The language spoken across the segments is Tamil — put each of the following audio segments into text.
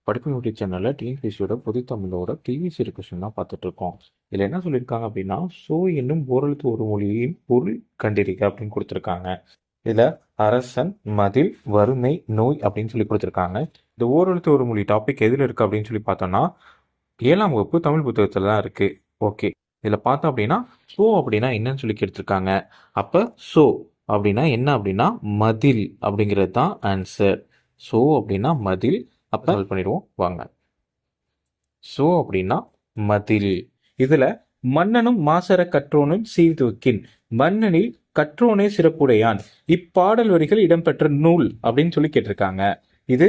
படிப்பு யூடியூப் சேனலில் டிஎன்பிஎஸ்சியோட பொது தமிழோட ப்ரீவியஸ் இயர் கொஸ்டின் தான் பார்த்துட்டு இருக்கோம். இதில் என்ன சொல்லியிருக்காங்க அப்படின்னா, சோ என்னும் ஓரெழுத்து ஒரு மொழியின் பொருள் கண்டிருக்க அப்படின்னு கொடுத்துருக்காங்க. இதில் அரசன், மதில், வறுமை, நோய் அப்படின்னு சொல்லி கொடுத்துருக்காங்க. இந்த ஓரெழுத்து ஒரு மொழி டாபிக் எதில் இருக்குது அப்படின்னு சொல்லி பார்த்தோம்னா 7ஆம் வகுப்பு தமிழ் புத்தகத்தில் தான் இருக்குது. ஓகே, இதில் பார்த்தோம் அப்படின்னா சோ அப்படின்னா என்னன்னு சொல்லி கேட்டிருக்காங்க. அப்போ சோ அப்படின்னா என்ன அப்படின்னா மதில் அப்படிங்கிறது தான் ஆன்சர். சோ அப்படின்னா மதில். அப்போ சால்வ் பண்ணிடுவோம் வாங்க. சோ அப்படின்னா மதில். இதுல மன்னனும் மாசற கற்றோனும் சீர்தூக்கின், மன்னனில் கற்றோனே சிறப்புடையான், இப்பாடல் வரிகள் இடம்பெற்ற நூல் அப்படின்னு சொல்லி கேட்டிருக்காங்க. இது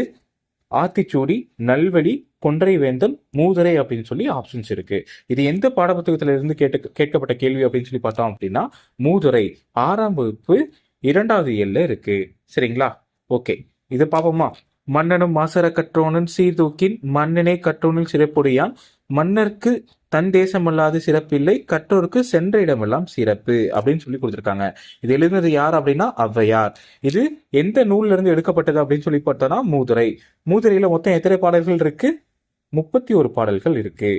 ஆத்திச்சூடி, நல்வழி, கொன்றை வேந்தன், மூதுரை அப்படின்னு சொல்லி ஆப்ஷன்ஸ் இருக்கு. இது எந்த பாடப்புத்தகத்துல இருந்து கேட்கப்பட்ட கேள்வி அப்படின்னு சொல்லி பார்த்தோம் அப்படின்னா மூதுரை 6ஆம் வகுப்பு 2வது இயல்ல இருக்கு. சரிங்களா? ஓகே, இது பார்ப்போமா. மன்னனும் மாசற கற்றோனும் சீர்தூக்கின், மன்னனே கற்றோனில் சிறப்புடையான், மன்னருக்கு தன் தேசமல்லாது சிறப்பில்லை, கற்றோருக்கு சென்ற இடமெல்லாம் சிறப்பு அப்படின்னு சொல்லி கொடுத்துருக்காங்க. இது எழுதுனது யார் அப்படின்னா ஔவையார். இது எந்த நூல்ல இருந்து எடுக்கப்பட்டது அப்படின்னு சொல்லி பார்த்தோம்னா மூதுரை. மூதுரையில மொத்தம் எத்தனை பாடல்கள் இருக்கு? 31 பாடல்கள் இருக்கு.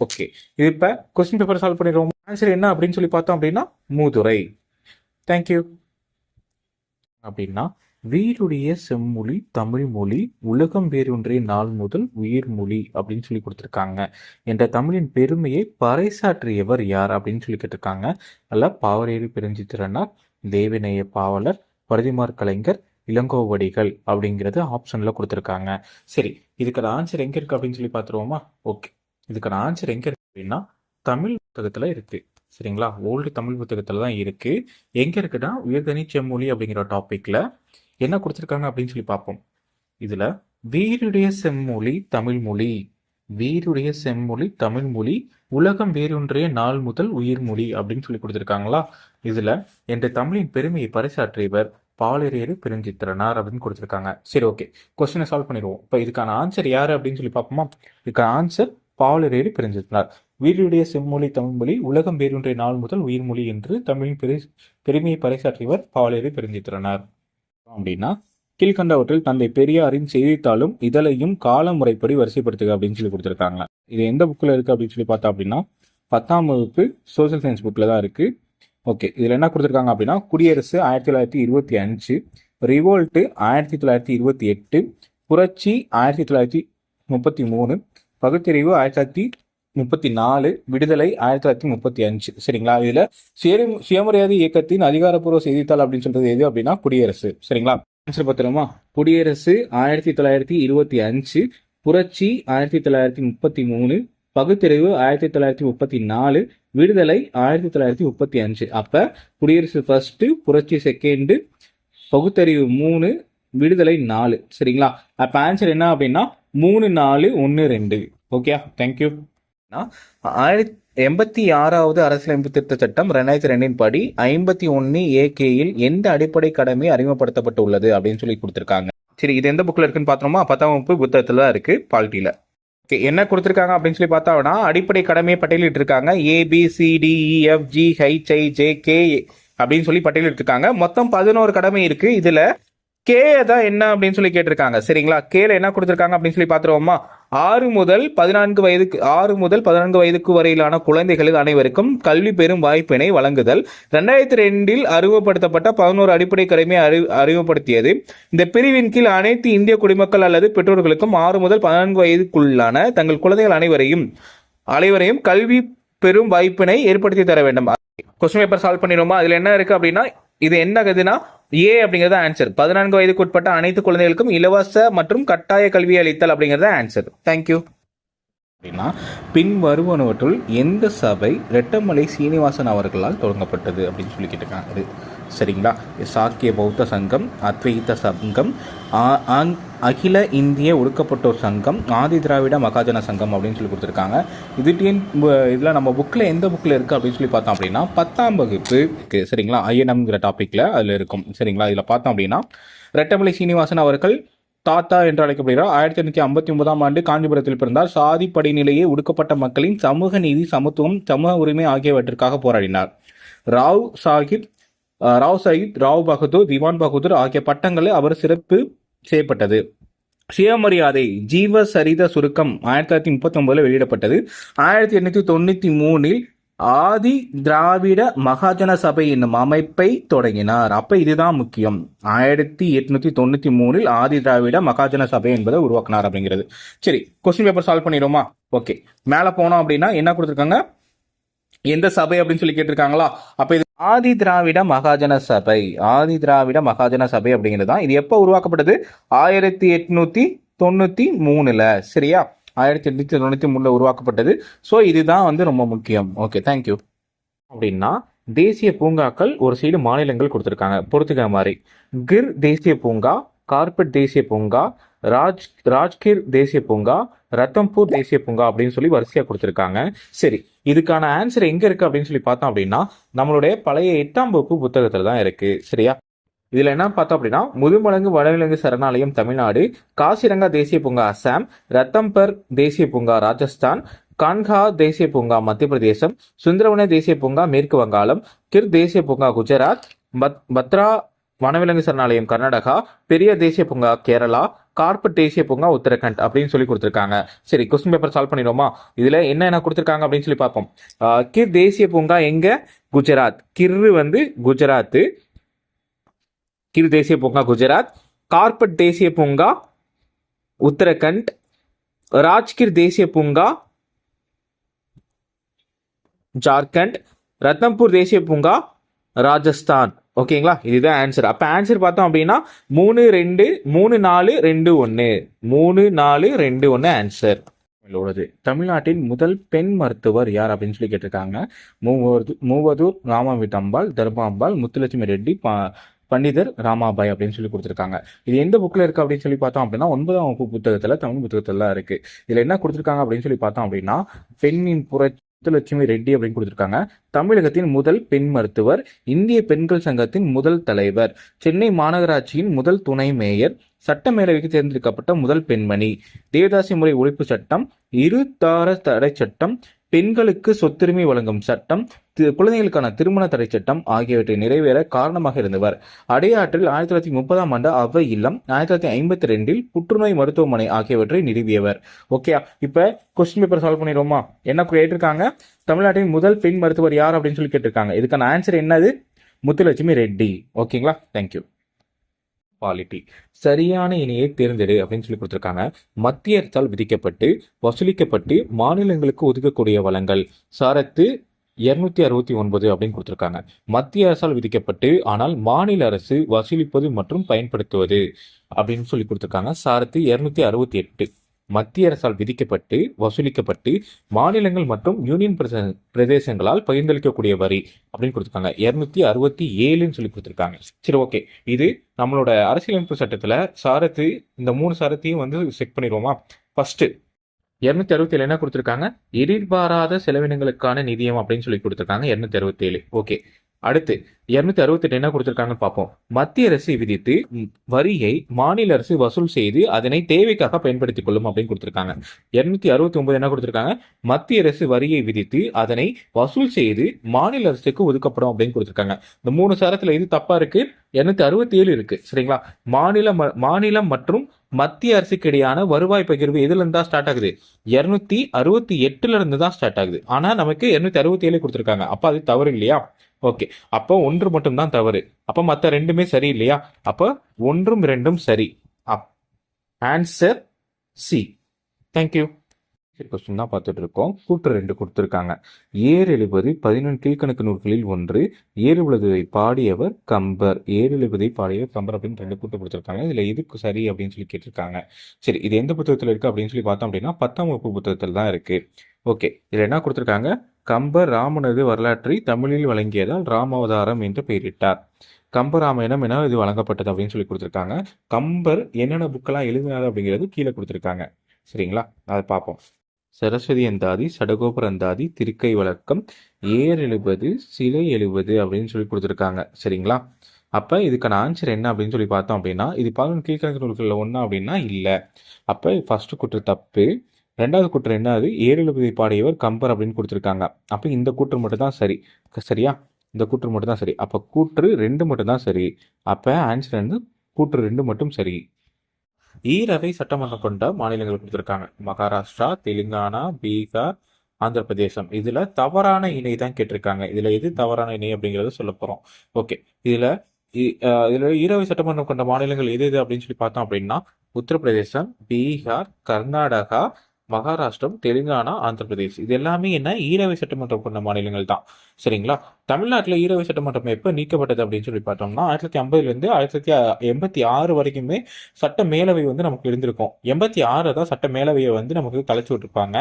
ஓகே, இது இப்ப கொஸ்டின் பேப்பர் சால்வ் பண்ணிடுவோம். ஆன்சர் என்ன அப்படின்னு சொல்லி பார்த்தோம் அப்படின்னா மூதுரை. தேங்க்யூ. அப்படின்னா வீருடைய செம்மொழி தமிழ் மொழி, உலகம் வேறொன்றே நாள் முதல் உயிர்மொழி அப்படின்னு சொல்லி கொடுத்துருக்காங்க. என்ற தமிழின் பெருமையை பறைசாற்றியவர் யார் அப்படின்னு சொல்லி கேட்டிருக்காங்க. அல்ல பாவரேறு பெருஞ்சித்திரனார், தேவநேய பாவலர், பரதிமார் கலைஞர், இளங்கோவடிகள் அப்படிங்கிறது ஆப்ஷன்ல கொடுத்துருக்காங்க. சரி, இதுக்கான ஆன்சர் எங்க இருக்கு அப்படின்னு சொல்லி பார்த்துருவோமா? ஓகே, இதுக்கான ஆன்சர் எங்க இருக்கு அப்படின்னா தமிழ் புத்தகத்துல இருக்கு. சரிங்களா? ஓல்டு தமிழ் புத்தகத்துல தான் இருக்கு. எங்க இருக்குன்னா உயர்தனி செம்மொழி அப்படிங்கிற டாபிக்ல என்ன கொடுத்துருக்காங்க அப்படின்னு சொல்லி பார்ப்போம். இதுல வீருடைய செம்மொழி தமிழ் மொழி, வீருடைய செம்மொழி தமிழ் மொழி, உலகம் வேறொன்றைய நாள் முதல் உயிர்மொழி அப்படின்னு சொல்லி கொடுத்துருக்காங்களா. இதுல என்ற தமிழின் பெருமையை பறைசாற்றியவர் பாவலரேறு பெருஞ்சித்திரனார் அப்படின்னு கொடுத்துருக்காங்க. சரி, ஓகே, கொஸ்டினை சால்வ் பண்ணிடுவோம். இப்போ இதுக்கான ஆன்சர் யாரு அப்படின்னு சொல்லி பார்ப்போமா. இதுக்கான ஆன்சர் பாவலரேறு பெருஞ்சித்திரனார். வீருடைய செம்மொழி தமிழ் மொழி, உலகம் வேறொன்றைய நாள் முதல் உயிர்மொழி என்று தமிழின் பெருமையை பறைசாற்றியவர் பாவலரேறு பெருஞ்சித்திரனார். அப்படின்னா கீழ்கண்டவற்றில் தந்தை பெரியாரின் செய்தித்தாளும் இதழையும் கால முறைப்படி வரிசைப்படுத்துக அப்படின்னு சொல்லி கொடுத்துருக்காங்க. இது எந்த புக்கில் இருக்கு அப்படின்னு சொல்லி பார்த்தா அப்படின்னா 10ஆம் வகுப்பு சோசியல் சயின்ஸ் புக்கில் தான் இருக்கு. ஓகே, இதில் என்ன கொடுத்துருக்காங்க அப்படின்னா குடியரசு 1925, ரிவோல்ட்டு 1928, புரட்சி 1933, பகுத்தறிவு 1934, விடுதலை 1935. சரிங்களா? இதுல சுயமரியாதை இயக்கத்தின் அதிகாரப்பூர்வ செய்தித்தாள் அப்படின்னு சொல்றது எது அப்படின்னா குடியரசு. சரிங்களா? ஆன்சர் பார்த்துருமா. குடியரசு 1925, புரட்சி 1933, பகுத்தறிவு 1934, விடுதலை 1935. அப்ப குடியரசு ஃபர்ஸ்ட், புரட்சி செகண்ட், பகுத்தறிவு 3, விடுதலை 4. சரிங்களா? அப்ப ஆன்சர் என்ன அப்படின்னா 3, 4, 1, 2. Okay, thank you. 86வது அரசியலமைப்பு திருத்த சட்டம் 2002 படி 51 ஏகேயில் எந்த அடிப்படை கடமை அறிமுகப்படுத்தப்பட்டுள்ளது அப்படின்னு சொல்லி கொடுத்துருக்காங்க. சரி, இது எந்த புக்ல இருக்குன்னு பார்த்தோமா? 10ஆம் வகுப்பு புத்தகத்துல இருக்கு, பால்ட்டியில. ஓகே, என்ன கொடுத்துருக்காங்க அப்படின்னு சொல்லி பார்த்தோம்னா அடிப்படை கடமையை பட்டியலிட்டு இருக்காங்க. ABCDEFGHIJK அப்படின்னு சொல்லி பட்டியலிட்டு இருக்காங்க. மொத்தம் 11 கடமை இருக்கு. இதுல கே தான் என்ன அப்படின்னு சொல்லி கேட்டிருக்காங்க. சரிங்களா? கேல என்ன கொடுத்திருக்காங்க அப்படின்னு சொல்லி பாத்துருவோமா. 6 முதல் 14 வயதுக்கு வரையிலான குழந்தைகள் அனைவருக்கும் கல்வி பெறும் வாய்ப்பினை வழங்குதல். 2002 அறிமுகப்படுத்தப்பட்ட 11 அடிப்படை கடமை அறிமுகப்படுத்தியது. இந்த பிரிவின் கீழ் அனைத்து இந்திய குடிமக்கள் அல்லது பெற்றோர்களுக்கும் 6 முதல் 14 வயதுக்குள்ளான தங்கள் குழந்தைகள் அனைவரையும் கல்வி பெறும் வாய்ப்பினை ஏற்படுத்தி தர வேண்டும். கொஸ்டின் பேப்பர் சால்வ் பண்ணிடுவோமா. அதுல என்ன இருக்கு அப்படின்னா இது என்ன ஆகுதுன்னா ஏ அப்படிங்கறது ஆன்சர். 14 வயதுக்கு உட்பட்ட அனைத்து குழந்தைகளுக்கும் இலவச மற்றும் கட்டாய கல்வி அளித்தல் அப்படிங்கறது ஆன்சர். தேங்க்யூ. அப்படின்னா பின் வருவனவற்றுள் எந்த சபை ரெட்டமலை சீனிவாசன் அவர்களால் தொடங்கப்பட்டது அப்படின்னு சொல்லி கேட்டிருக்காங்க. சரிங்களா? சாக்கிய பௌத்த சங்கம், அத்வைத சங்கம், அகில இந்திய ஒடுக்கப்பட்டோர் சங்கம், ஆதி திராவிட மகாஜன சங்கம் அப்படின்னு சொல்லி கொடுத்துருக்காங்க. இதில் நம்ம புக்கில் எந்த புக்கில் இருக்குது அப்படின்னு சொல்லி பார்த்தோம் அப்படின்னா 10ஆம் வகுப்பு. சரிங்களா? ஐஎன்எம்ங்கிற டாப்பிக்கில் அதில் இருக்கும். சரிங்களா? இதில் பார்த்தோம் அப்படின்னா ரெட்டமலை சீனிவாசன் அவர்கள் தாத்தா என்று அழைக்கப்படுகிறார். 1859ஆம் ஆண்டு காஞ்சிபுரத்தில் பிறந்தார். சாதி படிநிலையே ஒடுக்கப்பட்ட மக்களின் சமூக நீதி, சமத்துவம், சமூக உரிமை ஆகியவற்றிற்காக போராடினார். ராவ் சாஹிப், ராவ் பகதூர், திவான் பகதூர் ஆகிய பட்டங்களை அவர் சிறப்பு செய்யப்பட்டது. சுயமரியாதை ஜீவசரித சுருக்கம் 1939 வெளியிடப்பட்டது. 1893 ஆதி திராவிட மகாஜன சபை என்னும் அமைப்பை தொடங்கினார். அப்ப இதுதான் முக்கியம். 1893 ஆதி திராவிட மகாஜன சபை என்பதை உருவாக்கினார் அப்படிங்கிறது. சரி, கொஸ்டின் பேப்பர் சால்வ் பண்ணிடுவோமா? ஓகே, மேல போனோம் அப்படின்னா என்ன கொடுத்துருக்காங்க, எந்த சபை அப்படின்னு சொல்லி கேட்டிருக்காங்களா? அப்ப இது ஆதி திராவிட மகாஜன சபை. ஆதி திராவிட மகாஜன சபை அப்படிங்கிறது தான். இது எப்போ உருவாக்கப்பட்டது? 1893. சரியா? 1893 உருவாக்கப்பட்டது. ஸோ இதுதான் வந்து ரொம்ப முக்கியம். Okay, thank you. அப்படின்னா தேசிய பூங்காக்கள் ஒரு சைடு மாநிலங்கள் கொடுத்துருக்காங்க, பொறுத்துக்கிற மாதிரி. கிர் தேசிய பூங்கா, கார்பெட் தேசிய பூங்கா, ராஜ்கிர் தேசிய பூங்கா, ரத்தம்பூர் தேசிய பூங்கா அப்படின்னு சொல்லி வரிசையா கொடுத்துருக்காங்க. சரி, இதுக்கான ஆன்சர் எங்க இருக்கு அப்படின்னு சொல்லி பார்த்தோம் அப்படின்னா நம்மளுடைய பழைய 8ஆம் வகுப்பு புத்தகத்துல தான் இருக்கு. சரியா? இதுல என்ன பார்த்தோம் அப்படின்னா முதுமலங்கு வனவிலங்கு சரணாலயம் தமிழ்நாடு, காசிரங்கா தேசிய பூங்கா அசாம், ரத்தம்பர் தேசிய பூங்கா ராஜஸ்தான், கான்ஹா தேசிய பூங்கா மத்திய பிரதேசம், சுந்தரவன தேசிய பூங்கா மேற்கு வங்காளம், கிர் தேசிய பூங்கா குஜராத், பத்ரா வனவிலங்கு சரணாலயம் கர்நாடகா, பெரிய தேசிய பூங்கா கேரளா, கார்பெட் தேசிய பூங்கா உத்தரகண்ட் அப்படின்னு சொல்லி கொடுத்துருக்காங்க. சரி, கொஸ்டின் பேப்பர் சால்வ் பண்ணிடுவோமா? இதுல என்ன கொடுத்துருக்காங்க அப்படின்னு சொல்லி பார்ப்போம். கிர் தேசிய பூங்கா எங்க? குஜராத். கிர் வந்து குஜராத். கிர் தேசிய பூங்கா குஜராத். கார்பெட் தேசிய பூங்கா உத்தரகண்ட். ராஜ்கிர் தேசிய பூங்கா ஜார்க்கண்ட். ரத்தம்பூர் தேசிய பூங்கா ராஜஸ்தான். ஓகேங்களா? இதுதான் ஆன்சர். அப்ப ஆன்சர் பார்த்தோம் அப்படின்னா 3 2 3 4 2 1 3 4 2 1 ஆன்சர். தமிழ்நாட்டின் முதல் பெண் மருத்துவர் யார் அப்படின்னு சொல்லி கேட்டிருக்காங்க. மூவதூர் ராமாவிட்டம்பாள், தர்மாம்பாள், முத்துலட்சுமி ரெட்டி, பண்டிதர் ராமாபாய் அப்படின்னு சொல்லி கொடுத்துருக்காங்க. இது எந்த புக்ல இருக்கு அப்படின்னு சொல்லி பார்த்தோம் அப்படின்னா 9ஆம் வகுப்பு புத்தகத்துல, தமிழ் புத்தகத்துல தான் இருக்கு. இதுல என்ன கொடுத்துருக்காங்க அப்படின்னு சொல்லி பார்த்தோம் அப்படின்னா பெண்ணின் முத்துலட்சுமி ரெட்டி அப்படின்னு கொடுத்துருக்காங்க. தமிழகத்தின் முதல் பெண் மருத்துவர், இந்திய பெண்கள் சங்கத்தின் முதல் தலைவர், சென்னை மாநகராட்சியின் முதல் துணை மேயர், சட்டமேலவைக்கு தேர்ந்தெடுக்கப்பட்ட முதல் பெண்மணி, தேவதாசி முறை ஒழிப்பு சட்டம், இருதார தடை சட்டம், பெண்களுக்கு சொத்துரிமை வழங்கும் சட்டம், குழந்தைகளுக்கான திருமண தடை சட்டம் ஆகியவற்றை நிறைவேற காரணமாக இருந்தவர். அடையாற்றில் 1930ஆம் ஆண்டு அவ்வை இல்லம், 1952 புற்றுநோய் மருத்துவமனை ஆகியவற்றை நிறுவியவர். ஓகே, இப்ப கொஸ்டின் பேப்பர் சால்வ் பண்ணிடுவோமா? என்ன கேட்டிருக்காங்க? தமிழ்நாட்டின் முதல் பெண் மருத்துவர் யார் அப்படின்னு சொல்லி கேட்டிருக்காங்க. இதுக்கான ஆன்சர் என்னது? முத்துலட்சுமி ரெட்டி. ஓகேங்களா? தேங்க்யூ. பாலிட்டி சரியான இணையை தேர்ந்தெடு அப்படின்னு சொல்லி கொடுத்துருக்காங்க. மத்திய அரசால் விதிக்கப்பட்டு வசூலிக்கப்பட்டு மாநிலங்களுக்கு ஒதுக்கக்கூடிய வளங்கள் சரத்து 269 அப்படின்னு கொடுத்துருக்காங்க. மத்திய அரசால் விதிக்கப்பட்டு ஆனால் மாநில அரசு வசூலிப்பது மற்றும் பயன்படுத்துவது அப்படின்னு சொல்லி கொடுத்துருக்காங்க. சரத்து 268. மத்திய அரசால் விதிக்கப்பட்டு வசூலிக்கப்பட்டு மாநிலங்கள் மற்றும் யூனியன் பிரதேசங்களால் பகிர்ந்தளிக்கக்கூடிய வரி அப்படின்னு கொடுத்துருக்காங்க. 267 சொல்லி கொடுத்துருக்காங்க. சரி, ஓகே. இது நம்மளோட அரசியலமைப்பு சட்டத்துல சாரத்து, இந்த 3 சாரத்தையும் வந்து செக் பண்ணிடுவோமா? ஃபர்ஸ்ட் 267 என்ன கொடுத்துருக்காங்க? எதிர்பாராத செலவினங்களுக்கான நிதியம் அப்படின்னு சொல்லி கொடுத்துருக்காங்க. 267. ஓகே. அடுத்து 268 என்ன கொடுத்துருக்காங்கன்னு பார்ப்போம். மத்திய அரசு விதித்து வரியை மாநில அரசு வசூல் செய்து அதனை தேவைக்காக பயன்படுத்திக் கொள்ளும் அப்படின்னு கொடுத்துருக்காங்க. 269 என்ன கொடுத்துருக்காங்க? மத்திய அரசு வரியை விதித்து அதனை வசூல் செய்து மாநில அரசுக்கு ஒதுக்கப்படும் அப்படின்னு கொடுத்துருக்காங்க. இந்த 3 சாரத்துல இது தப்பா இருக்கு. 267 இருக்கு. சரிங்களா? மாநிலம் மற்றும் மத்திய அரசுக்கு இடையான வருவாய் பகிர்வு எதுல இருந்தா ஸ்டார்ட் ஆகுது? 268 இருந்து தான் ஸ்டார்ட் ஆகுது. ஆனா நமக்கு 267 கொடுத்துருக்காங்க. அப்ப அது தவறு இல்லையா? ஓகே, அப்போ 1 மட்டும் தான் தவறு. அப்ப மற்ற 2மே சரி இல்லையா? அப்ப 1ம் 2ம் சரி. Answer C. தேங்க்யூ. கொஸ்டின் தான் பார்த்துட்டு இருக்கோம். கூற்று 2 கொடுத்துருக்காங்க. ஏர் எழுபது 11 கீழ்கணக்கு நூல்களில் ஒன்று. ஏர் எழுபதை பாடியவர் கம்பர். ஏர் எழுபதை பாடியவர் கம்பர் அப்படின்னு 2 கூற்று கொடுத்துருக்காங்க. இதுல எதுக்கு சரி அப்படின்னு சொல்லி கேட்டிருக்காங்க. சரி, இது எந்த புத்தகத்துல இருக்கு அப்படின்னு சொல்லி பார்த்தோம் அப்படின்னா 10ஆம் வகுப்பு புத்தகத்தில் தான் இருக்கு. ஓகே, இதுல என்ன கொடுத்துருக்காங்க? கம்பர் ராமனது வரலாற்றை தமிழில் வழங்கியதால் ராமாவதாரம் என்று பெயரிட்டார். கம்பராமாயணம் என இது வழங்கப்பட்டது அப்படின்னு சொல்லி கொடுத்துருக்காங்க. கம்பர் என்னென்ன புக்கெல்லாம் எழுதினார் அப்படிங்கிறது கீழே கொடுத்துருக்காங்க. சரிங்களா? அதை பார்ப்போம். சரஸ்வதி அந்தாதி, சடகோபர் அந்தாதி, திருக்கை வழக்கம், ஏர் எழுபது, சிலை எழுபது அப்படின்னு சொல்லி கொடுத்துருக்காங்க. சரிங்களா? அப்ப இதுக்கான ஆன்சர் என்ன அப்படின்னு சொல்லி பார்த்தோம் அப்படின்னா இது 11 கீழ்கணக்கு நூல்களில் ஒண்ணா அப்படின்னா இல்லை. அப்ப ஃபர்ஸ்ட் கூற்று தப்பு. 2வது கூற்று என்னது? ஏர் எழுபதை பாடியவர் கம்பர் அப்படின்னு கொடுத்துருக்காங்க. அப்ப இந்த கூற்று மட்டும் தான் சரி. சரியா? இந்த கூற்று மட்டும் தான் சரி. அப்ப கூற்று 2 மட்டும் தான் சரி. அப்ப ஆன்சர் வந்து கூற்று 2 மட்டும் சரி. ஈரவை சட்டமன்றம் கொண்ட மாநிலங்கள் கொடுத்துருக்காங்க. மகாராஷ்டிரா, தெலுங்கானா, பீகார், ஆந்திர பிரதேசம். இதுல தவறான இணை தான் கேட்டிருக்காங்க. இதுல எது தவறான இணை அப்படிங்கறத சொல்ல போறோம். ஓகே. இதுல இதுல ஈரவை சட்டமன்றம் கொண்ட மாநிலங்கள் எது எது அப்படின்னு சொல்லி பார்த்தோம் அப்படின்னா, உத்தரப்பிரதேசம், பீகார், கர்நாடகா, மகாராஷ்டிரம், தெலுங்கானா, ஆந்திர பிரதேஷ். இது எல்லாமே என்ன ஈரவை சட்டமன்றம் கொண்ட மாநிலங்கள் தான். சரிங்களா? தமிழ்நாட்டில் ஈரவை சட்டமன்றம் எப்போ நீக்கப்பட்டது அப்படின்னு சொல்லி பார்த்தோம்னா 1950லேருந்து 1986 வரைக்குமே சட்ட மேலவை வந்து நமக்கு இருந்திருக்கும். 86 தான் சட்ட மேலவையை வந்து நமக்கு கலைச்சு விட்டுருப்பாங்க.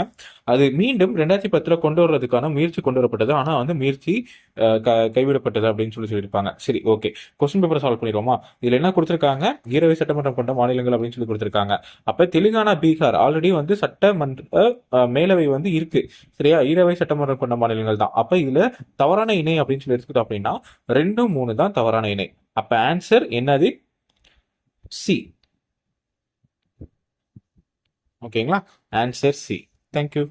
அது மீண்டும் 2010 கொண்டு வர்றதுக்கான முயற்சி கொண்டு வரப்பட்டது. ஆனால் வந்து முயற்சி கைவிடப்பட்டது அப்படின்னு சொல்லியிருப்பாங்க. சரி, ஓகே. கொஸ்டின் பேப்பர் சால்வ் பண்ணிடுவோமா? இதுல என்ன கொடுத்துருக்காங்க? ஈரவை சட்டமன்றம் கொண்ட மாநிலங்கள் அப்படின்னு சொல்லி கொடுத்துருக்காங்க. அப்ப தெலுங்கானா, பீகார் ஆல்ரெடி வந்து சட்டமன்ற மேலவை வந்து இருக்கு. சரியா? ஈரவை சட்டமன்றம் கொண்ட மாநிலங்கள் தான். அப்ப இதுல தவறான இணை அப்படின்னு சொல்லி எடுத்துக்கிட்டோம் அப்படின்னா 2, 3 தான் தவறான இணை. அப்ப ஆன்சர் என்னது? சி. ஓகேங்களா? Answer C. தேங்க்யூ.